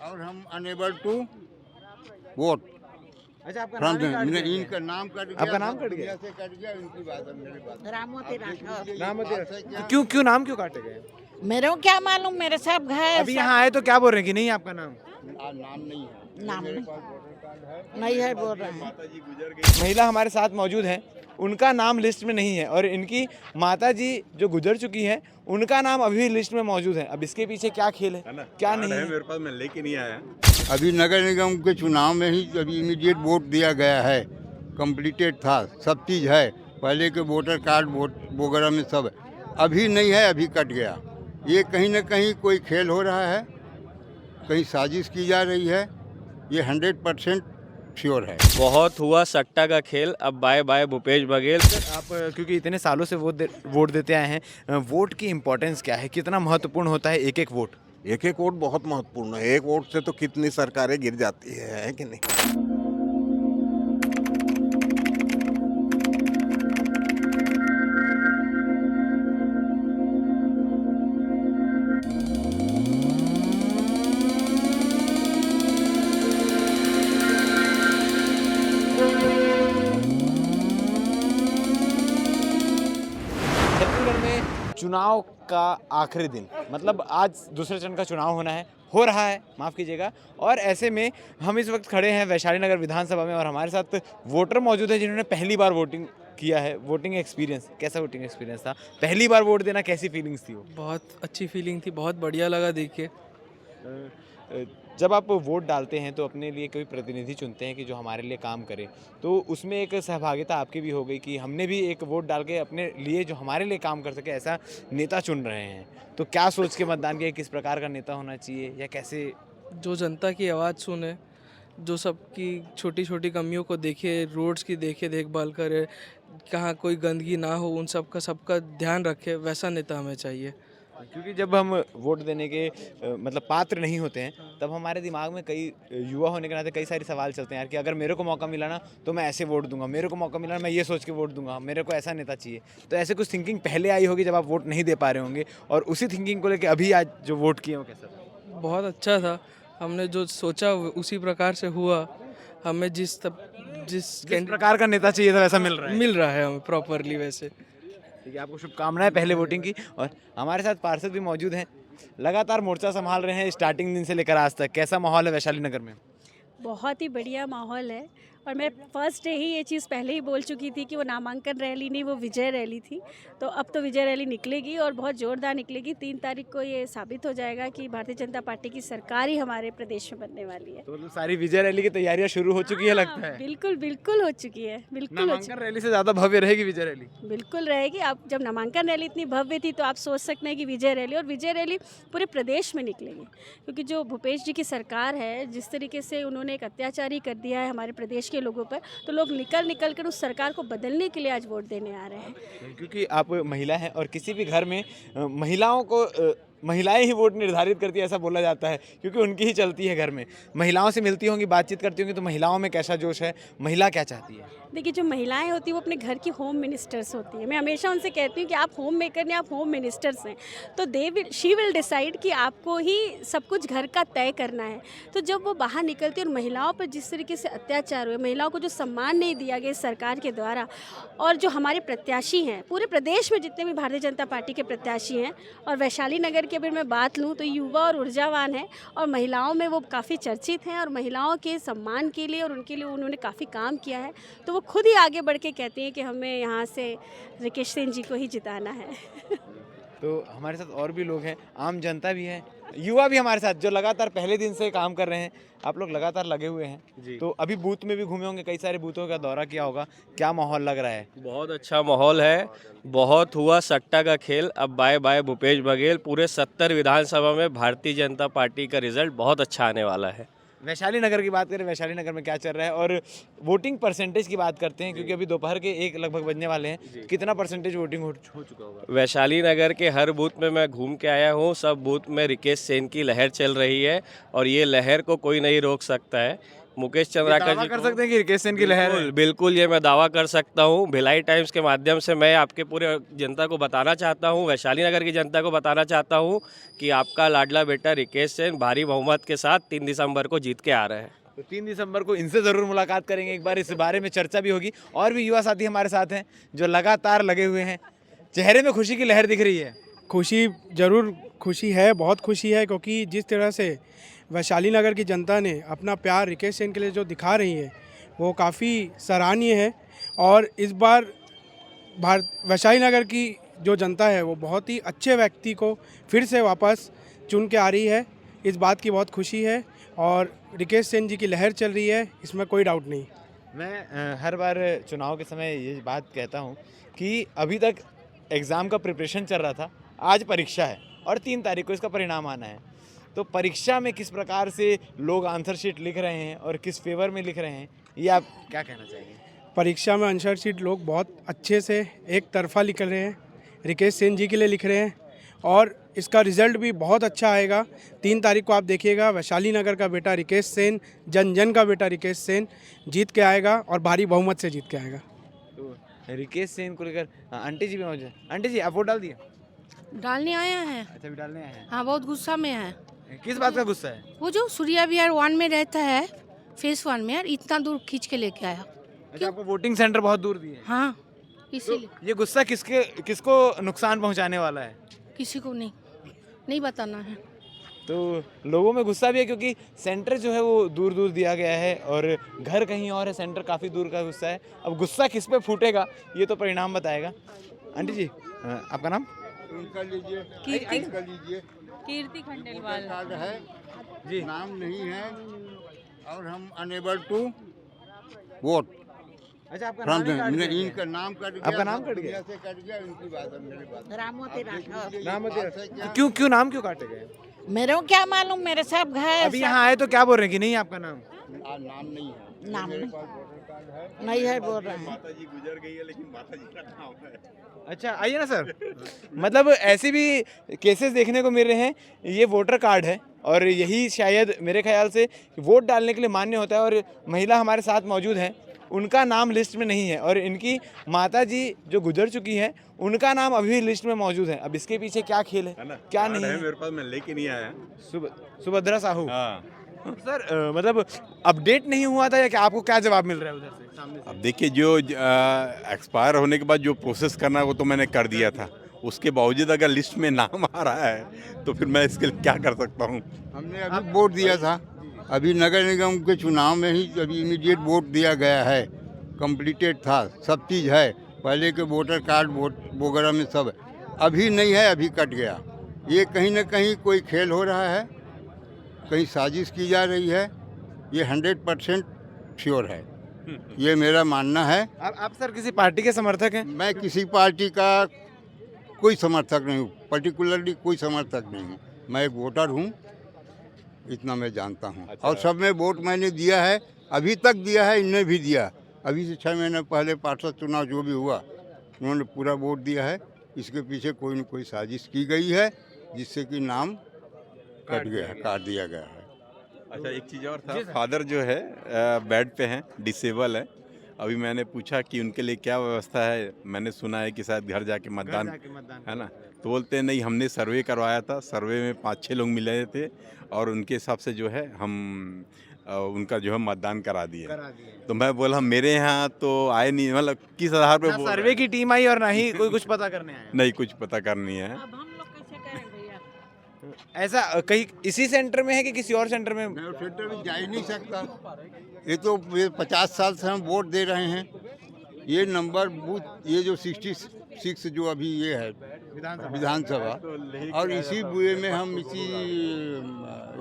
और हम unable to vote. अच्छा, आपका नाम ही काट दिया गया है। इनका नाम कट गया, आपका नाम सब कट गया? दुनिया से कट गया, इनकी बात है, मेरी बात रामोती राठौर। नाम बात होते है तो क्या? क्यों क्यों नाम क्यों काटे गए? मेरे को क्या मालूम, मेरे सब है अभी यहाँ आए तो क्या बोल रहे हैं कि नहीं आपका नाम? नाम नहीं है, नाम मेरे नहीं। पास वोटर कार्ड है। नहीं है बोल रहे हैं। महिला हमारे साथ मौजूद है, उनका नाम लिस्ट में नहीं है और इनकी माता जी जो गुजर चुकी हैं उनका नाम अभी भी लिस्ट में मौजूद है। अब इसके पीछे क्या खेल है, क्या नहीं है? मेरे पास, मैं लेके नहीं आया। अभी नगर निगम के चुनाव में ही अभी इमीडिएट वोट दिया गया है, कंप्लीटेड था, सब चीज़ है, पहले के वोटर कार्ड वोट वगैरह में सब है। अभी नहीं है, अभी कट गया। ये कहीं ना कहीं कोई खेल हो रहा है, कहीं साजिश की जा रही है, ये 100% श्योर है। बहुत हुआ सट्टा का खेल, अब बाय बाय भूपेश बघेल। आप क्योंकि इतने सालों से वोट देते आए हैं, वोट की इम्पोर्टेंस क्या है, कितना महत्वपूर्ण होता है एक एक वोट? एक एक वोट बहुत महत्वपूर्ण है। एक वोट से तो कितनी सरकारें गिर जाती है कि नहीं? छत्तीसगढ़ में चुनाव का आखिरी दिन, मतलब आज दूसरे चरण का चुनाव हो रहा है, माफ़ कीजिएगा। और ऐसे में हम इस वक्त खड़े हैं वैशाली नगर विधानसभा में और हमारे साथ वोटर मौजूद हैं जिन्होंने पहली बार वोटिंग किया है। वोटिंग एक्सपीरियंस कैसा? वोटिंग एक्सपीरियंस था, पहली बार वोट देना, कैसी फीलिंग्स थी वो? बहुत अच्छी फीलिंग थी, बहुत बढ़िया लगा देख के। जब आप वोट डालते हैं तो अपने लिए कोई प्रतिनिधि चुनते हैं कि जो हमारे लिए काम करे, तो उसमें एक सहभागिता आपकी भी हो गई कि हमने भी एक वोट डाल के अपने लिए जो हमारे लिए काम कर सके ऐसा नेता चुन रहे हैं। तो क्या सोच के मतदान किया, किस प्रकार का नेता होना चाहिए या कैसे? जो जनता की आवाज़ सुने, जो सबकी छोटी छोटी कमियों को देखे, रोड्स की देखे, देखभाल करे, कहाँ कोई गंदगी ना हो, उन सबका ध्यान रखे, वैसा नेता हमें चाहिए। क्योंकि जब हम वोट देने के मतलब पात्र नहीं होते हैं तब हमारे दिमाग में कई युवा होने के नाते कई सारे सवाल चलते हैं यार कि अगर मेरे को मौका मिला ना तो मैं ऐसे वोट दूंगा, मेरे को मौका मिला ना मैं ये सोच के वोट दूंगा, मेरे को ऐसा नेता चाहिए। तो ऐसे कुछ थिंकिंग पहले आई होगी जब आप वोट नहीं दे पा रहे होंगे, और उसी थिंकिंग को लेकर अभी आज जो वोट किए हो कैसा था? बहुत अच्छा था, हमने जो सोचा उसी प्रकार से हुआ। हमें जिस प्रकार का नेता चाहिए था वैसा मिल रहा है। मिल रहा है हमें प्रॉपरली वैसे। ठीक है, आपको शुभकामनाएं पहले वोटिंग की। और हमारे साथ पार्षद भी मौजूद हैं, लगातार मोर्चा संभाल रहे हैं स्टार्टिंग दिन से लेकर आज तक। कैसा माहौल है वैशाली नगर में? बहुत ही बढ़िया माहौल है और मैं फर्स्ट डे ही ये चीज़ पहले ही बोल चुकी थी कि वो नामांकन रैली नहीं, वो विजय रैली थी। तो अब तो विजय रैली निकलेगी और बहुत ज़ोरदार निकलेगी। 3 तारीख को ये साबित हो जाएगा कि भारतीय जनता पार्टी की सरकार ही हमारे प्रदेश में बनने वाली है। तो मतलब सारी विजय रैली की तैयारियां शुरू हो चुकी है लगता है। बिल्कुल बिल्कुल हो चुकी है, बिल्कुल हो चुकी नामांकन रैली से ज़्यादा भव्य रहेगी विजय रैली। बिल्कुल रहेगी। आप जब नामांकन रैली इतनी भव्य थी तो आप सोच सकते हैं कि विजय रैली, और विजय रैली पूरे प्रदेश में निकलेगी। क्योंकि जो भूपेश जी की सरकार है, जिस तरीके से उन्होंने एक अत्याचार ही कर दिया है हमारे प्रदेश के लोगों पर, तो लोग निकल कर उस सरकार को बदलने के लिए आज वोट देने आ रहे हैं। क्योंकि आप महिला हैं और किसी भी घर में महिलाओं को महिलाएं ही वोट निर्धारित करती है ऐसा बोला जाता है, क्योंकि उनकी ही चलती है घर में। महिलाओं से मिलती होंगी, बातचीत करती होंगी, तो महिलाओं में कैसा जोश है, महिला क्या चाहती है? देखिए, जो महिलाएं होती हैं वो अपने घर की होम मिनिस्टर्स होती हैं। मैं हमेशा उनसे कहती हूँ कि आप होम मेकर नहीं, आप होम मिनिस्टर्स हैं। तो शी विल डिसाइड कि आपको ही सब कुछ घर का तय करना है। तो जब वो बाहर निकलती है और महिलाओं पर जिस तरीके से अत्याचार हुए, महिलाओं को जो सम्मान नहीं दिया गया सरकार के द्वारा, और जो हमारे प्रत्याशी हैं पूरे प्रदेश में जितने भी भारतीय जनता पार्टी के प्रत्याशी हैं, और वैशाली नगर की अगर मैं बात लूँ तो युवा और ऊर्जावान है, और महिलाओं में वो काफ़ी चर्चित हैं, और महिलाओं के सम्मान के लिए और उनके लिए उन्होंने काफ़ी काम किया है। तो वो खुद ही आगे बढ़ के कहती हैं कि हमें यहाँ से रिकेश सिंह जी को ही जिताना है। तो हमारे साथ और भी लोग हैं, आम जनता भी है, युवा भी हमारे साथ जो लगातार पहले दिन से काम कर रहे हैं। आप लोग लगातार लगे हुए हैं, तो अभी बूथ में भी घूमे होंगे, कई सारे बूथों का दौरा किया होगा, क्या माहौल लग रहा है? बहुत अच्छा माहौल है, बहुत हुआ सट्टा का खेल, अब बाय बाय भूपेश बघेल। पूरे 70 विधानसभा में भारतीय जनता पार्टी का रिजल्ट बहुत अच्छा आने वाला है। वैशाली नगर की बात करें, वैशाली नगर में क्या चल रहा है, और वोटिंग परसेंटेज की बात करते हैं क्योंकि अभी दोपहर के 1 लगभग बजने वाले हैं। कितना परसेंटेज वोटिंग हो चुका होगा? वैशाली नगर के हर बूथ में मैं घूम के आया हूँ, सब बूथ में रिकेश सेन की लहर चल रही है और ये लहर को कोई नहीं रोक सकता है, मुकेश चंद्राकर दावा जी कर को। सकते हैं कि रिकेश सेन की लहर है? बिल्कुल बिल्कुल, ये मैं दावा कर सकता हूँ। भिलाई टाइम्स के माध्यम से मैं आपके पूरे जनता को बताना चाहता हूँ, वैशाली नगर की जनता को बताना चाहता हूँ कि आपका लाडला बेटा रिकेश सेन भारी बहुमत के साथ 3 दिसंबर को जीत के आ रहे हैं। तो 3 दिसंबर को इनसे ज़रूर मुलाकात करेंगे, एक बार इस बारे में चर्चा भी होगी। और भी युवा साथी हमारे साथ हैं जो लगातार लगे हुए हैं, चेहरे में खुशी की लहर दिख रही है। खुशी ज़रूर खुशी है, बहुत खुशी है, क्योंकि जिस तरह से वैशाली नगर की जनता ने अपना प्यार रिकेश सेन के लिए जो दिखा रही है वो काफ़ी सराहनीय है। और इस बार वैशाली नगर की जो जनता है वो बहुत ही अच्छे व्यक्ति को फिर से वापस चुन के आ रही है, इस बात की बहुत खुशी है। और रिकेश सेन जी की लहर चल रही है, इसमें कोई डाउट नहीं। मैं हर बार चुनाव के समय ये बात कहता हूँ कि अभी तक एग्ज़ाम का प्रिपरेशन चल रहा था, आज परीक्षा है और 3 तारीख को इसका परिणाम आना है। तो परीक्षा में किस प्रकार से लोग आंसर शीट लिख रहे हैं और किस फेवर में लिख रहे हैं, ये आप क्या कहना चाहेंगे? परीक्षा में आंसर शीट लोग बहुत अच्छे से एक तरफा लिख रहे हैं, रिकेश सेन जी के लिए लिख रहे हैं और इसका रिज़ल्ट भी बहुत अच्छा आएगा। 3 तारीख को आप देखिएगा, वैशाली नगर का बेटा रिकेश सेन, जन जन का बेटा रिकेश सेन जीत के आएगा और भारी बहुमत से जीत के आएगा। तो रिकेश सेन को लेकर आंटी जी भी मौजूद है। आंटी जी, आप वोट डाल दिए? डालने आया है। अच्छा, भी डालने आए हैं। हाँ, बहुत गुस्सा में है। किस बात का गुस्सा है? वो जो सूर्या विहार 1 में रहता है, फेस 1 में, यार इतना दूर खींच के लेके आया। अच्छा, आपको वोटिंग सेंटर बहुत दूर दिए? हाँ, इसीलिए। तो ये गुस्सा किसको नुकसान पहुंचाने वाला है? किसी को नहीं बताना है। तो लोगों में गुस्सा भी है क्योंकि सेंटर जो है वो दूर दूर दिया गया है और घर कहीं और है, सेंटर काफ़ी दूर का गुस्सा है। अब गुस्सा किस पे फूटेगा ये तो परिणाम बताएगा। आंटी जी, आपका नाम? उनका लीजिए, कीर्ति। उनका लीजिए। कीर्ति खंडेलवाल। कार्ड है जी। नाम नहीं है और हम अनेबल टू वोट। अच्छा, आपका फ्रॉम नाम ही काट दिया इनका नाम कट गया, आपका नाम सब कट गया? दुनिया से कट गया, उनकी बात है, मेरी बात है। रामोती राठौर। नाम बात है क्या? क्यों नाम क्यों काटे गए? मेरे को क्या मालूम, मेरे सब घायल। अभी यहाँ आए तो क्या बोल रहे हैं कि नहीं आपका नाम? नाम नहीं है, नाम मेरे नहीं। पास वोटर कार्ड है। नहीं है बोल रहे हैं। माताजी गुजर गई है लेकिन माताजी का नाम है। अच्छा, आइए ना सर। मतलब ऐसे भी केसेस देखने को मिल रहे हैं। ये वोटर कार्ड है और यही शायद मेरे ख्याल से वोट डालने के लिए मान्य होता है। और महिला हमारे साथ मौजूद हैं, उनका नाम लिस्ट में नहीं है और इनकी माताजी जो गुजर चुकी हैं उनका नाम अभी भी लिस्ट में मौजूद है। अब इसके पीछे क्या खेल है, क्या नहीं है? मेरे पास, मैं लेके नहीं आया। सुभद्रा साहू। हाँ, सर मतलब अपडेट नहीं हुआ था या क्या? आपको क्या जवाब मिल रहा है उधर से, सामने से? अब देखिए, जो एक्सपायर होने के बाद जो प्रोसेस करना है वो तो मैंने कर दिया था। उसके बावजूद अगर लिस्ट में नाम आ रहा है तो फिर मैं इसके लिए क्या कर सकता हूँ? हमने अभी वोट दिया था, अभी नगर निगम के चुनाव में ही अभी इमीडिएट वोट दिया गया है, कंप्लीटेड था, सब चीज़ है। पहले के वोटर कार्ड वोट वगैरह में सब अभी नहीं है, अभी कट गया। ये कहीं ना कहीं कोई खेल हो रहा है, कहीं साजिश की जा रही है, ये 100% श्योर है, ये मेरा मानना है। आप सर किसी पार्टी के समर्थक हैं? मैं किसी पार्टी का कोई समर्थक नहीं हूँ, पर्टिकुलरली कोई समर्थक नहीं हूँ। मैं एक वोटर हूँ, इतना मैं जानता हूँ। और सब में वोट मैंने दिया है, अभी तक दिया है, इनने भी दिया। अभी से 6 महीने पहले पार्षद चुनाव जो भी हुआ उन्होंने पूरा वोट दिया है। इसके पीछे कोई न कोई साजिश की गई है जिससे कि नाम कट गया है, काट दिया गया है। अच्छा, एक चीज़ और था, फादर जो है बेड पे हैं, डिसेबल है। अभी मैंने पूछा कि उनके लिए क्या व्यवस्था है, मैंने सुना है कि शायद घर जाके मतदान है ना, तो बोलते हैं नहीं, हमने सर्वे करवाया था, सर्वे में 5-6 लोग मिले थे और उनके हिसाब से जो है हम उनका जो है मतदान करा दिए। तो मैं बोला मेरे यहाँ तो आए नहीं, मतलब किस आधार पे बोल रहे सर्वे की टीम आई और ना ही कोई कुछ पता करने आया? हैं? नहीं, कुछ पता करनी है। अब हम लोग कैसे करें भैया? ऐसा कहीं इसी सेंटर में है कि किसी और सेंटर में? मैं सेंटर में जा ही नहीं सकता। ये तो 50 साल से हम वोट दे रहे हैं। ये नंबर बूथ, ये जो 66 जो अभी ये है विधानसभा, और इसी बुए में हम, इसी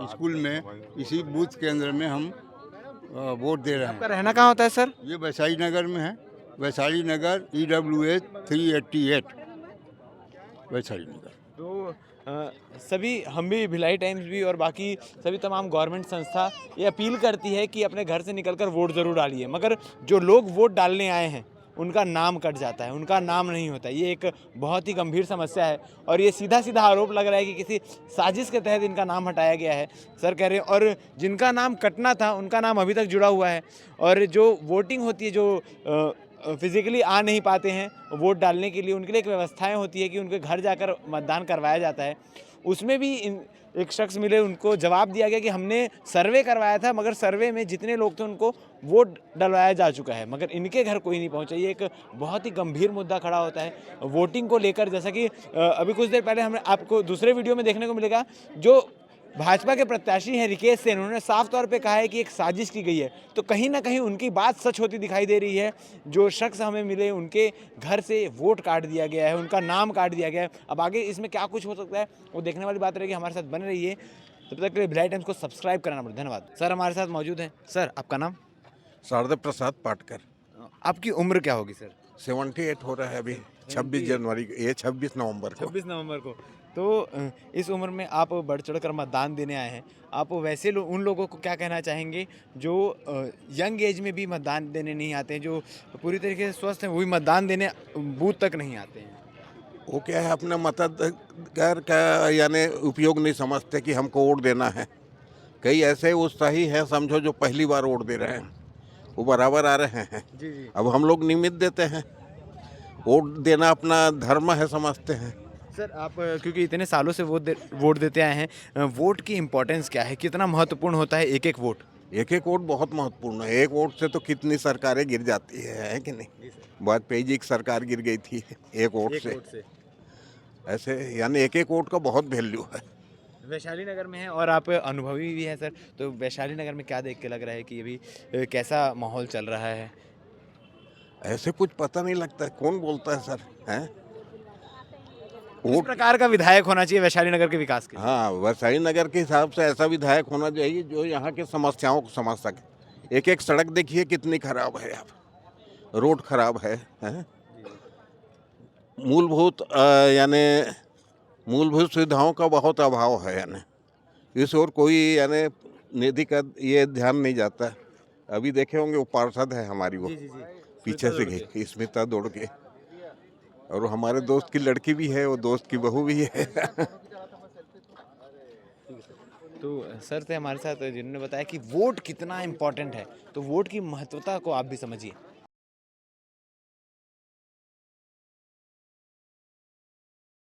स्कूल में, इसी बूथ केंद्र में हम वोट दे रहे आपका हैं। रहना कहाँ होता है सर? ये वैशाली नगर में है, वैशाली नगर EWH 388 वैशाली नगर। तो सभी, हम भी, भिलाई टाइम्स भी और बाकी सभी तमाम गवर्नमेंट संस्था ये अपील करती है कि अपने घर से निकलकर वोट ज़रूर डालिए। मगर जो लोग वोट डालने आए हैं उनका नाम कट जाता है, उनका नाम नहीं होता। ये एक बहुत ही गंभीर समस्या है और ये सीधा सीधा आरोप लग रहा है कि किसी साजिश के तहत इनका नाम हटाया गया है। सर कह रहे हैं और जिनका नाम कटना था उनका नाम अभी तक जुड़ा हुआ है और जो वोटिंग होती है, जो फिजिकली आ नहीं पाते हैं वोट डालने के लिए, उनके लिए एक व्यवस्थाएं होती है कि उनके घर जाकर मतदान करवाया जाता है। उसमें भी एक शख्स मिले, उनको जवाब दिया गया कि हमने सर्वे करवाया था मगर सर्वे में जितने लोग थे उनको वोट डलवाया जा चुका है, मगर इनके घर कोई नहीं पहुंचा। ये एक बहुत ही गंभीर मुद्दा खड़ा होता है वोटिंग को लेकर। जैसा कि अभी कुछ देर पहले हमें आपको दूसरे वीडियो में देखने को मिलेगा, जो भाजपा के प्रत्याशी हैं रिकेश सेन, उन्होंने साफ तौर पे कहा है कि एक साजिश की गई है। तो कहीं ना कहीं उनकी बात सच होती दिखाई दे रही है। जो शख्स हमें मिले उनके घर से वोट काट दिया गया है, उनका नाम काट दिया गया है। अब आगे इसमें क्या कुछ हो सकता है वो देखने वाली बात रहेगी। हमारे साथ बने रहिए, तब तक के लिए भिलाई टाइम्स को सब्सक्राइब करना पड़ेगा। धन्यवाद। सर हमारे साथ मौजूद हैं। सर आपका नाम? शारदा प्रसाद पाटकर। आपकी उम्र क्या होगी सर? 78 हो रहा है अभी 26 जनवरी को, ये 26 नवंबर को। 26 नवंबर को। तो इस उम्र में आप बढ़ चढ़ कर मतदान देने आए हैं। आप वैसे उन लोगों को क्या कहना चाहेंगे जो यंग एज में भी मतदान देने नहीं आते हैं, जो पूरी तरीके से स्वस्थ हैं वो भी मतदान देने बूथ तक नहीं आते हैं? वो क्या है, अपने मताधिकार का यानी उपयोग नहीं समझते कि हमको वोट देना है। कई ऐसे उत्साही हैं समझो जो पहली बार वोट दे रहे हैं, वो बराबर आ रहे हैं। जी। अब हम लोग निमित्त देते हैं, वोट देना अपना धर्म है समझते हैं। सर आप क्योंकि इतने सालों से वोट देते आए हैं, वोट की इम्पोर्टेंस क्या है, कितना महत्वपूर्ण होता है एक एक वोट? एक एक वोट बहुत महत्वपूर्ण है। एक वोट से तो कितनी सरकारें गिर जाती है कि नहीं? वाजपेयी जी की सरकार गिर गई थी एक वोट से। ऐसे यानी एक एक वोट का बहुत वैल्यू है। वैशाली नगर में है और आप अनुभवी भी हैं सर, तो वैशाली नगर में क्या देख के लग रहा है कि अभी कैसा माहौल चल रहा है? ऐसे कुछ पता नहीं लगता है, कौन बोलता है सर? हैं किस प्रकार का विधायक होना चाहिए वैशाली नगर के विकास के लिए? हाँ, वैशाली नगर के हिसाब से ऐसा विधायक होना चाहिए जो यहाँ के समस्याओं को समझ सके। एक एक सड़क देखिए कितनी खराब है, आप रोड खराब है, हैं? मूलभूत सुविधाओं का बहुत अभाव है, यानी इस ओर कोई यानी निधि का ये ध्यान नहीं जाता। अभी देखे होंगे वो पार्षद है हमारी, वो पीछे से गई स्मिता दौड़ के, और हमारे दोस्त की लड़की भी है, वो दोस्त की बहू भी है। तो सर थे हमारे साथ जिन्होंने बताया कि वोट कितना इम्पोर्टेंट है, तो वोट की महत्वता को आप भी समझिए।